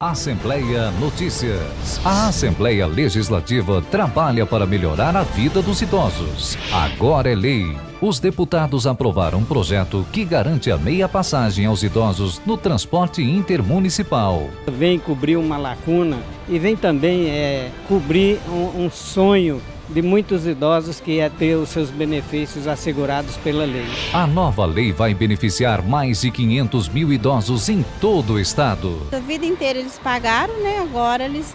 Assembleia Notícias. A Assembleia Legislativa trabalha para melhorar a vida dos idosos. Agora é lei. Os deputados aprovaram um projeto que garante a meia passagem aos idosos no transporte intermunicipal. Vem cobrir uma lacuna e vem também cobrir um sonho de muitos idosos que é ter os seus benefícios assegurados pela lei. A nova lei vai beneficiar mais de 500 mil idosos em todo o estado. A vida inteira eles pagaram, né? Agora eles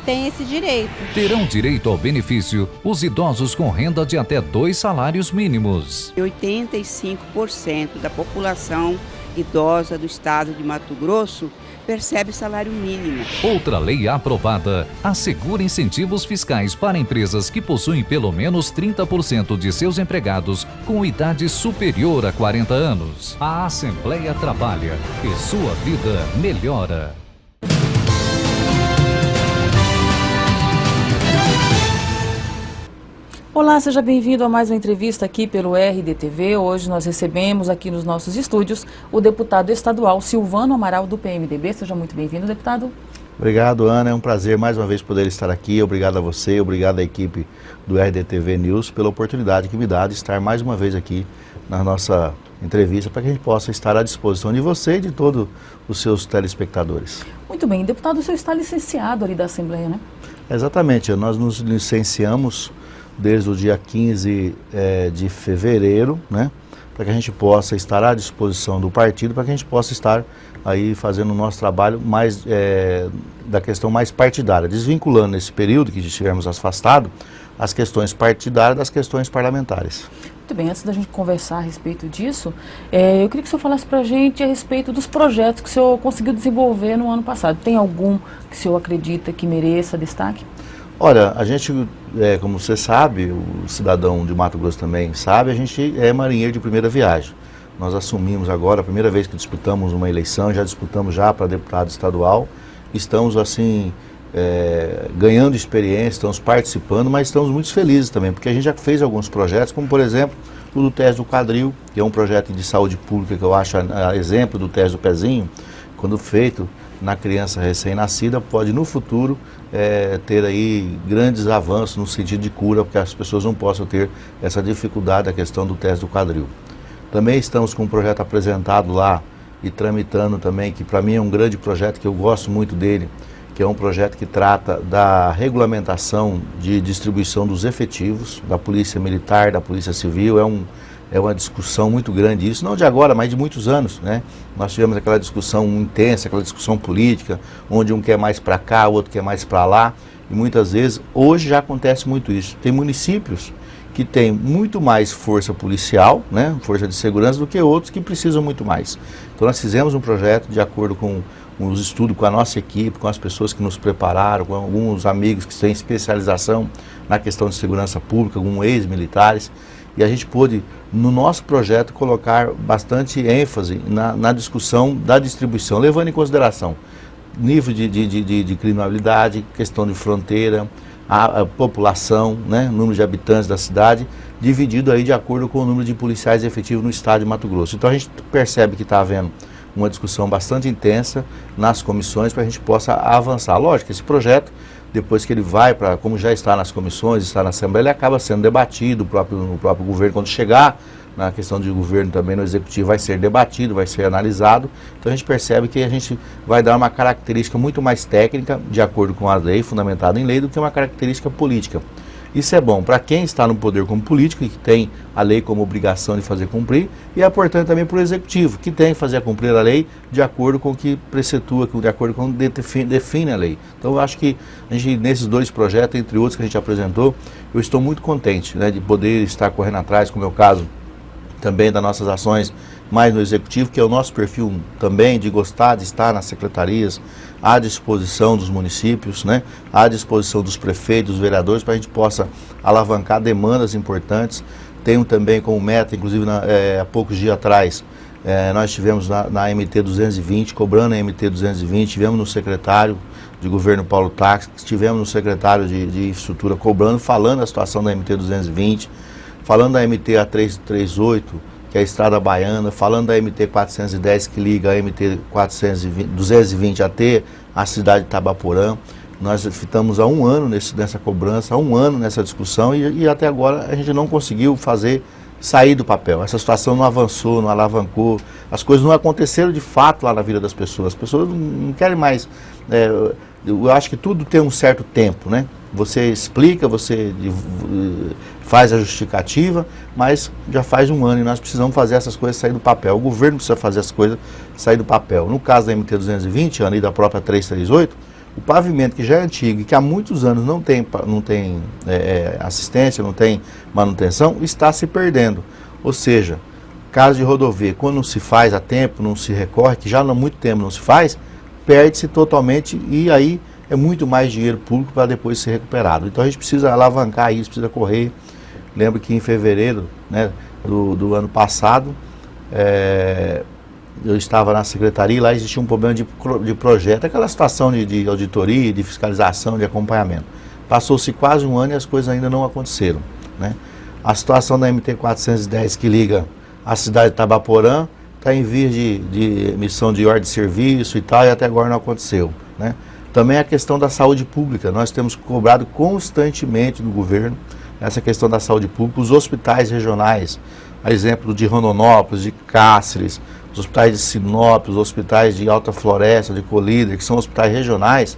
têm esse direito. Terão direito ao benefício os idosos com renda de até 2 salários mínimos. 85% da população idosa do estado de Mato Grosso percebe salário mínimo. Outra lei aprovada assegura incentivos fiscais para empresas que possuem pelo menos 30% de seus empregados com idade superior a 40 anos. A Assembleia trabalha e sua vida melhora. Olá, seja bem-vindo a mais uma entrevista aqui pelo RDTV. Hoje nós recebemos aqui nos nossos estúdios o deputado estadual Silvano Amaral do PMDB. Seja muito bem-vindo, deputado. Obrigado, Ana. É um prazer mais uma vez poder estar aqui. Obrigado a você, obrigado à equipe do RDTV News pela oportunidade que me dá de estar mais uma vez aqui na nossa entrevista para que a gente possa estar à disposição de você e de todos os seus telespectadores. Muito bem. Deputado, o senhor está licenciado ali da Assembleia, né? Exatamente. Nós nos licenciamos desde o dia 15 de fevereiro, né, para que a gente possa estar à disposição do partido, para que a gente possa estar aí fazendo o nosso trabalho mais da questão mais partidária, desvinculando nesse período que estivermos afastados as questões partidárias das questões parlamentares. Muito bem, antes da gente conversar a respeito disso, eu queria que o senhor falasse para a gente a respeito dos projetos que o senhor conseguiu desenvolver no ano passado. Tem algum que o senhor acredita que mereça destaque? Olha, a gente, como você sabe, o cidadão de Mato Grosso também sabe, a gente é marinheiro de primeira viagem. Nós assumimos agora, a primeira vez que disputamos uma eleição, já disputamos já para deputado estadual, estamos assim, ganhando experiência, estamos participando, mas estamos muito felizes também, porque a gente já fez alguns projetos, como por exemplo, o do Teste do Quadril, que é um projeto de saúde pública que eu acho exemplo do Teste do Pezinho, quando feito na criança recém-nascida, pode no futuro ter aí grandes avanços no sentido de cura, porque as pessoas não possam ter essa dificuldade da questão do teste do quadril. Também estamos com um projeto apresentado lá e tramitando também, que para mim é um grande projeto, que eu gosto muito dele, que é um projeto que trata da regulamentação de distribuição dos efetivos da Polícia Militar, da Polícia Civil. É uma discussão muito grande isso, não de agora, mas de muitos anos, né? Nós tivemos aquela discussão intensa, aquela discussão política, onde um quer mais para cá, o outro quer mais para lá, e muitas vezes, hoje já acontece muito isso. Tem municípios que têm muito mais força policial, né, força de segurança, do que outros que precisam muito mais. Então nós fizemos um projeto de acordo com os estudos, com a nossa equipe, com as pessoas que nos prepararam, com alguns amigos que têm especialização na questão de segurança pública, alguns ex-militares, e a gente pôde, no nosso projeto, colocar bastante ênfase na discussão da distribuição, levando em consideração nível de criminalidade, questão de fronteira, a população, né, número de habitantes da cidade, dividido aí de acordo com o número de policiais efetivos no estado de Mato Grosso. Então a gente percebe que está havendo uma discussão bastante intensa nas comissões para a gente possa avançar. Lógico, esse projeto, depois que ele vai para, como já está nas comissões, está na Assembleia, ele acaba sendo debatido no próprio governo. Quando chegar na questão de governo também no Executivo, vai ser debatido, vai ser analisado. Então a gente percebe que a gente vai dar uma característica muito mais técnica, de acordo com a lei, fundamentada em lei, do que uma característica política. Isso é bom para quem está no poder como político e que tem a lei como obrigação de fazer cumprir, e é importante também para o Executivo, que tem que fazer cumprir a lei de acordo com o que precetua, de acordo com o que define a lei. Então eu acho que a gente, nesses dois projetos, entre outros que a gente apresentou, eu estou muito contente, né, de poder estar correndo atrás, como é o caso também das nossas ações mais no Executivo, que é o nosso perfil também de gostar de estar nas secretarias, à disposição dos municípios, né, à disposição dos prefeitos, dos vereadores, para a gente possa alavancar demandas importantes. Tenho também como meta, inclusive há poucos dias atrás, nós estivemos na MT 220, cobrando a MT 220, estivemos no secretário de governo Paulo Tax, estivemos no secretário de infraestrutura cobrando, falando da situação da MT 220, falando da MT A338, que é a Estrada Baiana, falando da MT-410 que liga a MT-220 até a cidade de Itabaporã. Nós estamos há um ano nessa cobrança, há um ano nessa discussão e até agora a gente não conseguiu sair do papel. Essa situação não avançou, não alavancou, as coisas não aconteceram de fato lá na vida das pessoas. As pessoas não querem mais... eu acho que tudo tem um certo tempo, né? Você explica, você faz a justificativa, mas já faz um ano e nós precisamos fazer essas coisas sair do papel. O governo precisa fazer as coisas sair do papel. No caso da MT-220, ali da própria 338, o pavimento que já é antigo e que há muitos anos não tem assistência, não tem manutenção, está se perdendo. Ou seja, caso de rodovia, quando não se faz a tempo, não se recorre, que já há muito tempo não se faz, perde-se totalmente e aí é muito mais dinheiro público para depois ser recuperado. Então a gente precisa alavancar isso, precisa correr. Lembro que em fevereiro, né, do ano passado, eu estava na secretaria e lá existia um problema de projeto, aquela situação de auditoria, de fiscalização, de acompanhamento. Passou-se quase um ano e as coisas ainda não aconteceram, né? A situação da MT-410 que liga a cidade de Itabaporã está em vias de emissão de ordem de serviço e tal, e até agora não aconteceu, né? Também a questão da saúde pública, nós temos cobrado constantemente do governo essa questão da saúde pública, os hospitais regionais, a exemplo de Rondonópolis, de Cáceres, os hospitais de Sinop, os hospitais de Alta Floresta, de Colíder, que são hospitais regionais,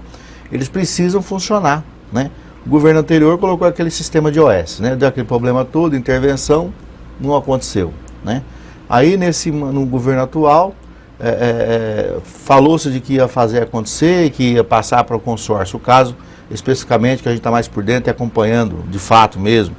eles precisam funcionar, né? O governo anterior colocou aquele sistema de OS, né? Deu aquele problema todo, intervenção, não aconteceu, né? Aí no governo atual, falou-se de que ia fazer acontecer e que ia passar para o consórcio. O caso, especificamente, que a gente está mais por dentro e acompanhando, de fato mesmo,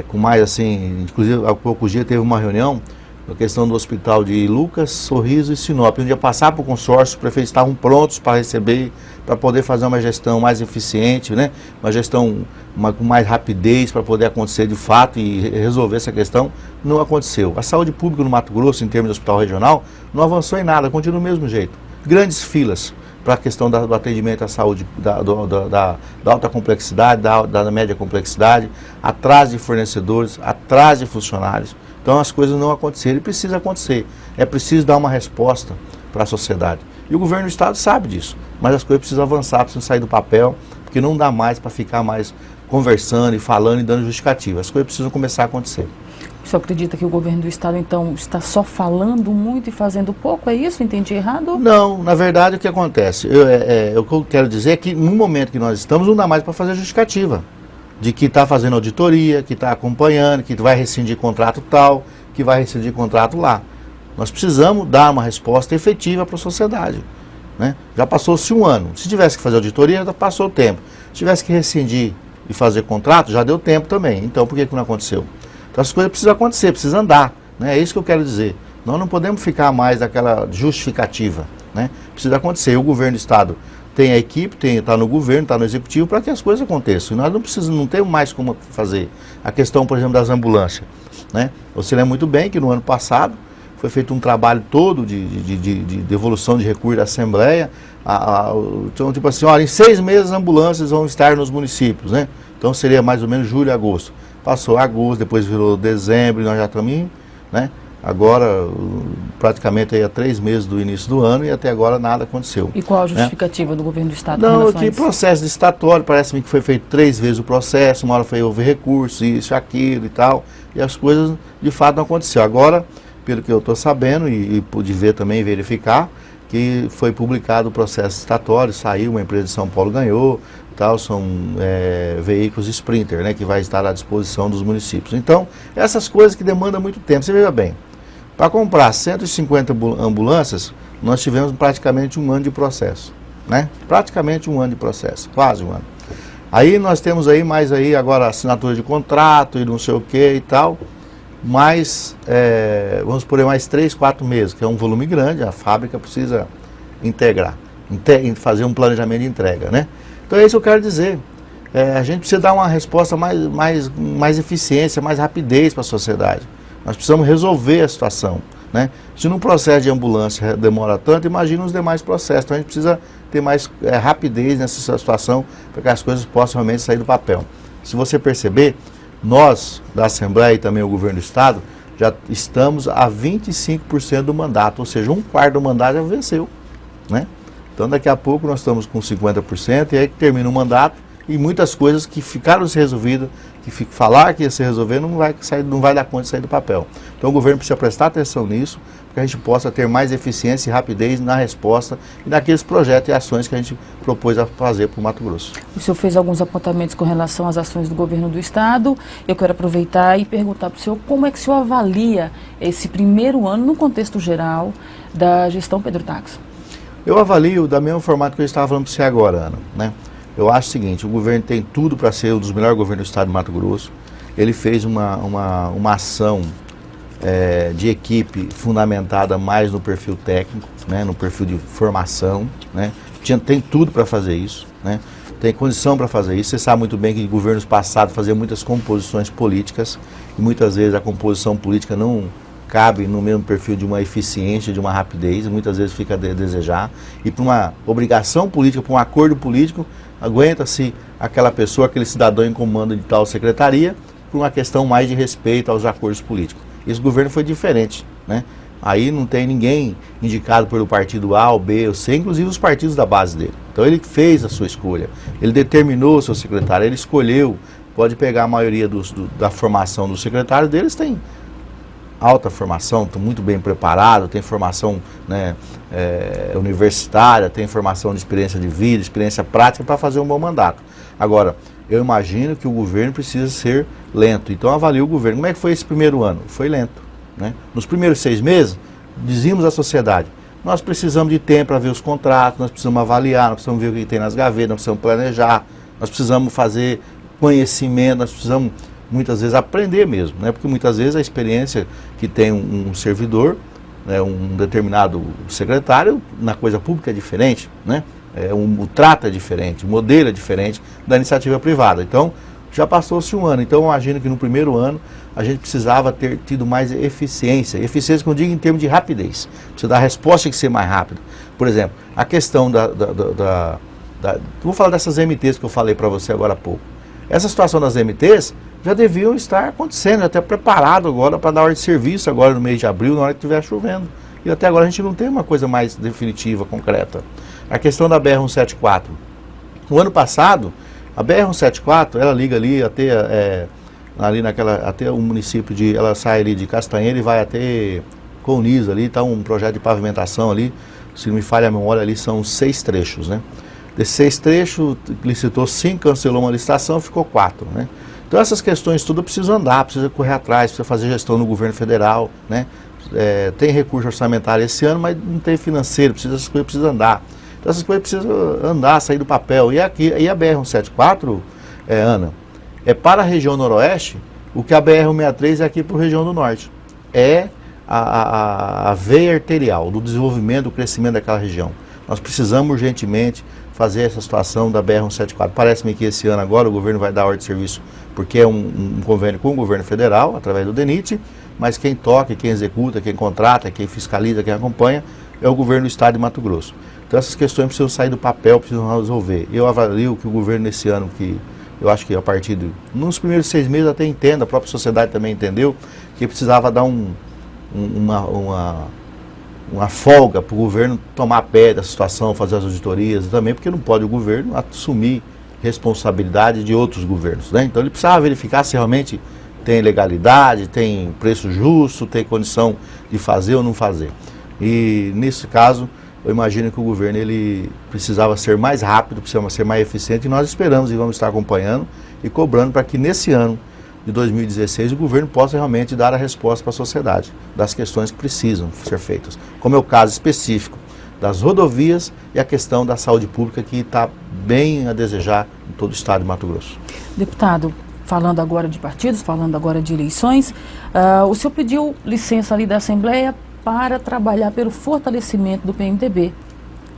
com mais assim, inclusive há poucos dias teve uma reunião na questão do hospital de Lucas, Sorriso e Sinop, onde ia passar para o consórcio, os prefeitos estavam prontos para receber, para poder fazer uma gestão mais eficiente, né? Uma gestão com mais rapidez para poder acontecer de fato e resolver essa questão. Não aconteceu. A saúde pública no Mato Grosso, em termos de hospital regional, não avançou em nada, continua do mesmo jeito. Grandes filas para a questão do atendimento à saúde, da alta complexidade, da média complexidade, atraso de fornecedores, atraso de funcionários. Então as coisas não aconteceram e precisa acontecer. É preciso dar uma resposta para a sociedade. E o governo do estado sabe disso, mas as coisas precisam avançar, precisam sair do papel, porque não dá mais para ficar mais conversando e falando e dando justificativa. As coisas precisam começar a acontecer. O senhor acredita que o governo do estado, então, está só falando muito e fazendo pouco? É isso? Entendi errado? Não, na verdade o que acontece? O que eu quero dizer é que no momento que nós estamos, não dá mais para fazer justificativa. De que está fazendo auditoria, que está acompanhando, que vai rescindir contrato tal, que vai rescindir contrato lá. Nós precisamos dar uma resposta efetiva para a sociedade, né? Já passou-se um ano. Se tivesse que fazer auditoria, já passou o tempo. Se tivesse que rescindir e fazer contrato, já deu tempo também. Então, por que não aconteceu? Então, as coisas precisam acontecer, precisam andar, né? É isso que eu quero dizer. Nós não podemos ficar mais naquela justificativa, né? Precisa acontecer. O governo do estado tem a equipe, está no governo, está no executivo, para que as coisas aconteçam. E nós não temos mais como fazer. A questão, por exemplo, das ambulâncias, né? Você lembra muito bem que no ano passado foi feito um trabalho todo de devolução de recursos da Assembleia. Então, tipo assim, olha, em 6 meses as ambulâncias vão estar nos municípios, né? Então seria mais ou menos julho e agosto. Passou agosto, depois virou dezembro e nós já estamos, né? Agora, praticamente aí há 3 meses do início do ano e até agora nada aconteceu. E qual a justificativa do governo do estado? Não, que processo licitatório, parece-me que foi feito 3 vezes o processo, uma hora houve recurso, isso, aquilo e tal, e as coisas de fato não aconteceram. Agora, pelo que eu estou sabendo e pude ver também e verificar, que foi publicado o processo licitatório, saiu, uma empresa de São Paulo ganhou, tal, são veículos Sprinter, né, que vai estar à disposição dos municípios. Então, essas coisas que demandam muito tempo. Você veja bem, para comprar 150 ambulâncias, nós tivemos praticamente um ano de processo, né? Praticamente um ano de processo, quase um ano. Aí nós temos aí mais aí agora assinatura de contrato e não sei o que e tal, mais, vamos por aí mais 3, 4 meses, que é um volume grande, a fábrica precisa integrar, fazer um planejamento de entrega, né? Então é isso que eu quero dizer. A gente precisa dar uma resposta mais eficiência, mais rapidez para a sociedade. Nós precisamos resolver a situação, né? Se num processo de ambulância demora tanto, imagina os demais processos. Então a gente precisa ter mais rapidez nessa situação para que as coisas possam realmente sair do papel. Se você perceber, nós da Assembleia e também o governo do estado, já estamos a 25% do mandato, ou seja, um quarto do mandato já venceu, né? Então daqui a pouco nós estamos com 50% e aí que termina o mandato e muitas coisas que ficaram resolvidas, que falar que ia se resolver não vai dar conta de sair do papel. Então o governo precisa prestar atenção nisso, para que a gente possa ter mais eficiência e rapidez na resposta e naqueles projetos e ações que a gente propôs a fazer para o Mato Grosso. O senhor fez alguns apontamentos com relação às ações do governo do estado. Eu quero aproveitar e perguntar para o senhor como é que o senhor avalia esse primeiro ano no contexto geral da gestão Pedro Tax. Eu avalio da mesma formato que eu estava falando para você agora, Ana, né? Eu acho o seguinte, o governo tem tudo para ser um dos melhores governos do estado de Mato Grosso. Ele fez uma ação de equipe fundamentada mais no perfil técnico, né, no perfil de formação, né? Tem tudo para fazer isso, né? Tem condição para fazer isso. Você sabe muito bem que governos passados faziam muitas composições políticas e muitas vezes a composição política não cabe no mesmo perfil de uma eficiência, de uma rapidez, muitas vezes fica a desejar. E para uma obrigação política, para um acordo político, aguenta-se aquela pessoa, aquele cidadão em comando de tal secretaria, por uma questão mais de respeito aos acordos políticos. Esse governo foi diferente, né? Aí não tem ninguém indicado pelo partido A, ou B, ou C, inclusive os partidos da base dele. Então ele fez a sua escolha, ele determinou o seu secretário, ele escolheu, pode pegar a maioria da formação dos secretários deles, tem alta formação, estão muito bem preparados, tem formação, né, universitária, tem formação de experiência de vida, experiência prática para fazer um bom mandato. Agora, eu imagino que o governo precisa ser lento, então avalio o governo. Como é que foi esse primeiro ano? Foi lento, né? Nos primeiros 6 meses, dizíamos à sociedade, nós precisamos de tempo para ver os contratos, nós precisamos avaliar, nós precisamos ver o que tem nas gavetas, nós precisamos planejar, nós precisamos fazer conhecimento, nós precisamos muitas vezes aprender mesmo, né? Porque muitas vezes a experiência que tem um servidor, né, um determinado secretário, na coisa pública é diferente, né? O trato é diferente, o modelo é diferente da iniciativa privada. Então, já passou-se um ano, então eu imagino que no primeiro ano a gente precisava ter tido mais eficiência. Eficiência que eu digo em termos de rapidez. Precisa dar a resposta tem que ser mais rápida. Por exemplo, a questão vou falar dessas MTs que eu falei para você agora há pouco. Essa situação das MTs já deviam estar acontecendo, já até preparado agora para dar ordem de serviço agora no mês de abril, na hora que estiver chovendo. E até agora a gente não tem uma coisa mais definitiva, concreta. A questão da BR-174. No ano passado, a BR-174, ela liga ali até, até o município de, ela sai ali de Castanheira e vai até Colniz ali, está um projeto de pavimentação ali, se não me falha a memória ali, são 6 trechos, né? Desses 6 trechos, licitou 5, cancelou uma licitação, ficou 4, né? Então essas questões tudo precisa andar, precisa correr atrás, precisa fazer gestão no governo federal, né? Tem recurso orçamentário esse ano, mas não tem financeiro, essas coisas precisam andar. Então essas coisas precisam andar, sair do papel. E a BR-174, Ana, é para a região noroeste o que a BR-163 é aqui para a região do norte. É a veia arterial do desenvolvimento, do crescimento daquela região. Nós precisamos urgentemente fazer essa situação da BR-174. Parece-me que esse ano agora o governo vai dar ordem de serviço, porque é um convênio com o governo federal, através do DENIT, mas quem toca, quem executa, quem contrata, quem fiscaliza, quem acompanha, é o governo do estado de Mato Grosso. Então essas questões precisam sair do papel, precisam resolver. Eu avalio que o governo nesse ano, que eu acho que a partir nos primeiros 6 meses até entendo, a própria sociedade também entendeu, que precisava dar uma folga para o governo tomar pé dessa situação, fazer as auditorias também, porque não pode o governo assumir responsabilidade de outros governos, né? Então ele precisava verificar se realmente tem legalidade, tem preço justo, tem condição de fazer ou não fazer. E nesse caso, eu imagino que o governo ele precisava ser mais rápido, precisava ser mais eficiente, e nós esperamos e vamos estar acompanhando e cobrando para que nesse ano de 2016 o governo possa realmente dar a resposta para a sociedade das questões que precisam ser feitas, como é o caso específico das rodovias e a questão da saúde pública, que está bem a desejar em todo o estado de Mato Grosso. Deputado, falando agora de partidos, falando agora de eleições, o senhor pediu licença ali da Assembleia para trabalhar pelo fortalecimento do PMDB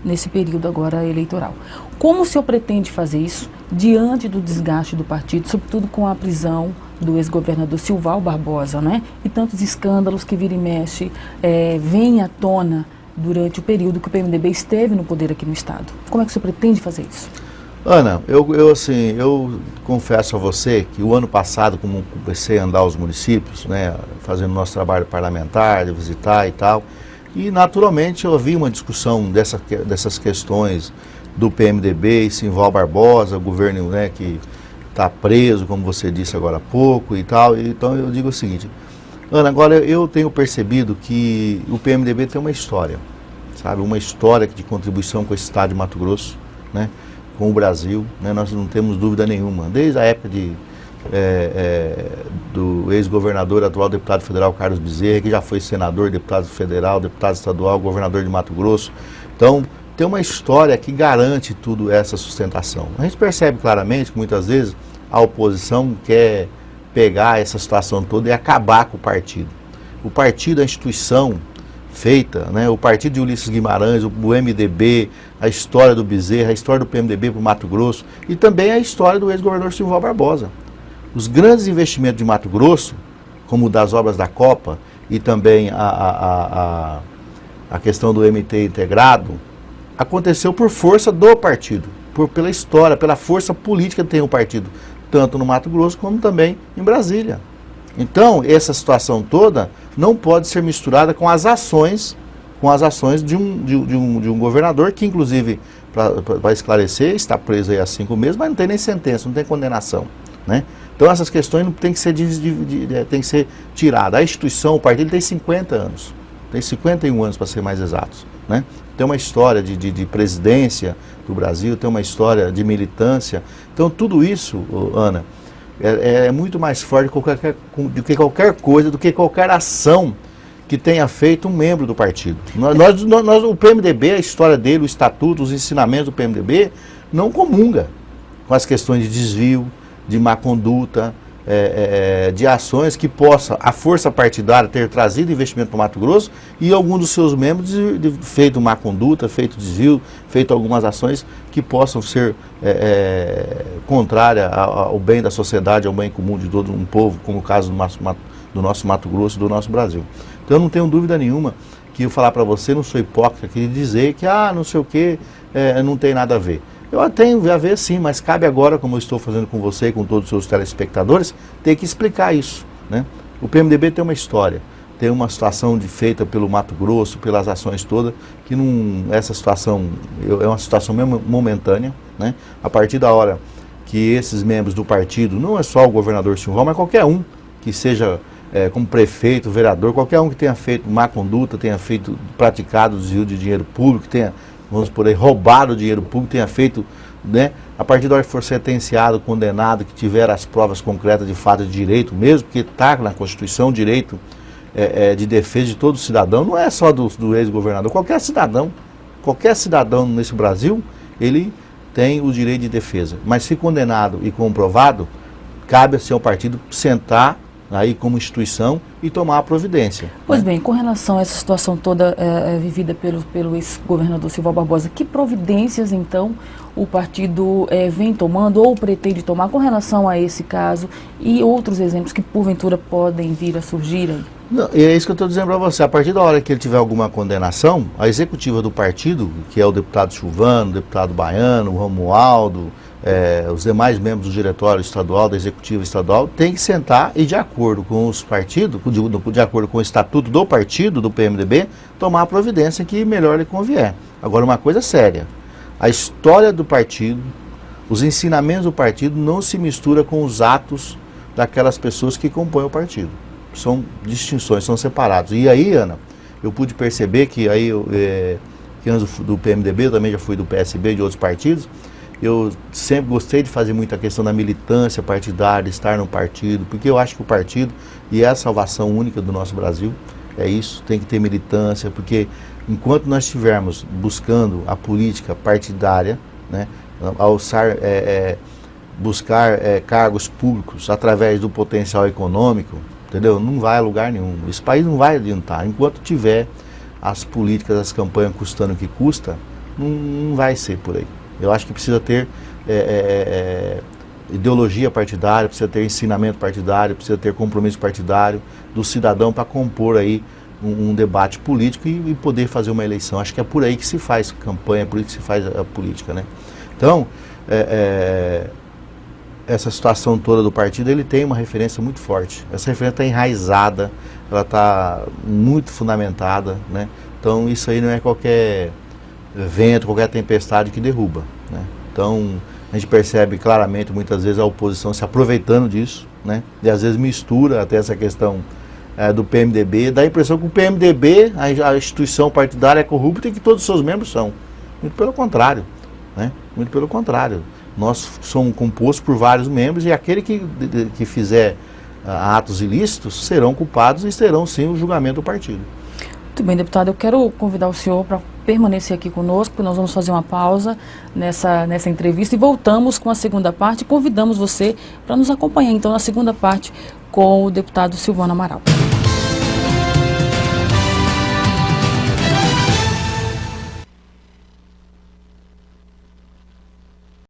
nesse período agora eleitoral. Como o senhor pretende fazer isso diante do desgaste do partido, sobretudo com a prisão do ex-governador Silval Barbosa, né? E tantos escândalos que vira e mexe vêm à tona durante o período que o PMDB esteve no poder aqui no estado? Como é que o senhor pretende fazer isso? Ana, eu confesso a você que o ano passado, como comecei a andar aos municípios, né, fazendo nosso trabalho parlamentar, de visitar e tal, e naturalmente eu ouvi uma discussão dessas questões do PMDB e Simval Barbosa, o governo, né, que está preso, como você disse agora há pouco e tal. Então eu digo o seguinte, Ana, agora eu tenho percebido que o PMDB tem uma história, sabe, uma história de contribuição com esse estado de Mato Grosso, né, com o Brasil, né, nós não temos dúvida nenhuma, desde a época do ex-governador, atual deputado federal Carlos Bezerra, que já foi senador, deputado federal, deputado estadual, governador de Mato Grosso. Então, tem uma história que garante tudo essa sustentação. A gente percebe claramente que muitas vezes a oposição quer pegar essa situação toda e acabar com o partido. O partido é a instituição feita, né, o partido de Ulisses Guimarães, o MDB, a história do Bezerra, a história do PMDB para o Mato Grosso e também a história do ex-governador Simval Barbosa. Os grandes investimentos de Mato Grosso, como o das obras da Copa e também a questão do MT integrado, aconteceu por força do partido, pela história, pela força política que tem o partido, tanto no Mato Grosso como também em Brasília. Então, essa situação toda não pode ser misturada com as ações de um governador que, inclusive, para esclarecer, está preso aí há 5 meses, mas não tem nem sentença, não tem condenação, né? Então, essas questões não tem que ser tiradas. A instituição, o partido tem 50 anos, tem 51 anos para ser mais exatos, né? Tem uma história de presidência do Brasil, tem uma história de militância. Então, tudo isso, Ana, é muito mais forte do que qualquer coisa, do que qualquer ação que tenha feito um membro do partido. O PMDB, a história dele, o estatuto, os ensinamentos do PMDB, não comunga com as questões de desvio, de má conduta, de ações que possa a força partidária ter trazido investimento para o Mato Grosso e algum dos seus membros feito má conduta, feito desvio, feito algumas ações que possam ser contrárias ao bem da sociedade, ao bem comum de todo um povo, como o caso do nosso Mato Grosso e do nosso Brasil. Então eu não tenho dúvida nenhuma que eu falar para você, não sou hipócrita aqui, dizer que não sei o que, não tem nada a ver. Eu tenho a ver sim, mas cabe agora, como eu estou fazendo com você e com todos os seus telespectadores, ter que explicar isso, né? O PMDB tem uma história, tem uma situação feita pelo Mato Grosso, pelas ações todas, que essa situação é uma situação momentânea, né? A partir da hora que esses membros do partido, não é só o governador Simval, mas qualquer um que seja como prefeito, vereador, qualquer um que tenha feito má conduta, tenha praticado desvio de dinheiro público, tenha, vamos por aí, roubado o dinheiro público, tenha feito, né, a partir da hora que for sentenciado, condenado, que tiver as provas concretas de fato de direito mesmo, porque está na Constituição o direito de defesa de todo cidadão, não é só do ex-governador, qualquer cidadão nesse Brasil, ele tem o direito de defesa. Mas se condenado e comprovado, cabe ao partido sentar aí como instituição e tomar a providência. Pois bem, com relação a essa situação toda vivida pelo ex-governador Simval Barbosa, que providências então o partido vem tomando ou pretende tomar com relação a esse caso e outros exemplos que porventura podem vir a surgir aí? Não, é isso que eu estou dizendo para você. A partir da hora que ele tiver alguma condenação, a executiva do partido, que é o deputado Silvano, o deputado Baiano, o Romualdo, os demais membros do diretório estadual, da executiva estadual, tem que sentar e, de acordo com os partidos, de acordo com o estatuto do partido, do PMDB, tomar a providência que melhor lhe convier. Agora, uma coisa séria, a história do partido, os ensinamentos do partido não se mistura com os atos daquelas pessoas que compõem o partido. São distinções, são separados. E aí, Ana, eu pude perceber que aí, que antes do PMDB, eu também já fui do PSB, de outros partidos, eu sempre gostei de fazer muita questão da militância partidária, estar no partido, porque eu acho que o partido, e é a salvação única do nosso Brasil, é isso, tem que ter militância, porque enquanto nós estivermos buscando a política partidária, né, buscar cargos públicos através do potencial econômico, entendeu? Não vai a lugar nenhum. Esse país não vai adiantar. Enquanto tiver as políticas, as campanhas custando o que custa, não vai ser por aí. Eu acho que precisa ter ideologia partidária, precisa ter ensinamento partidário, precisa ter compromisso partidário do cidadão para compor aí um debate político e poder fazer uma eleição. Acho que é por aí que se faz campanha, é por aí que se faz a política, né? Então, essa situação toda do partido, ele tem uma referência muito forte. Essa referência está enraizada, ela está muito fundamentada, né? Então, isso aí não é qualquer vento, qualquer tempestade que derruba, né? Então, a gente percebe claramente, muitas vezes, a oposição se aproveitando disso, né? E às vezes mistura até essa questão do PMDB, dá a impressão que o PMDB, a instituição partidária, é corrupta e que todos os seus membros são. Muito pelo contrário, né? Muito pelo contrário. Nós somos compostos por vários membros e aquele que fizer atos ilícitos serão culpados e terão sim o julgamento do partido. Muito bem, deputado, eu quero convidar o senhor para permanecer aqui conosco, nós vamos fazer uma pausa nessa entrevista e voltamos com a segunda parte. Convidamos você para nos acompanhar então na segunda parte com o deputado Silvano Amaral.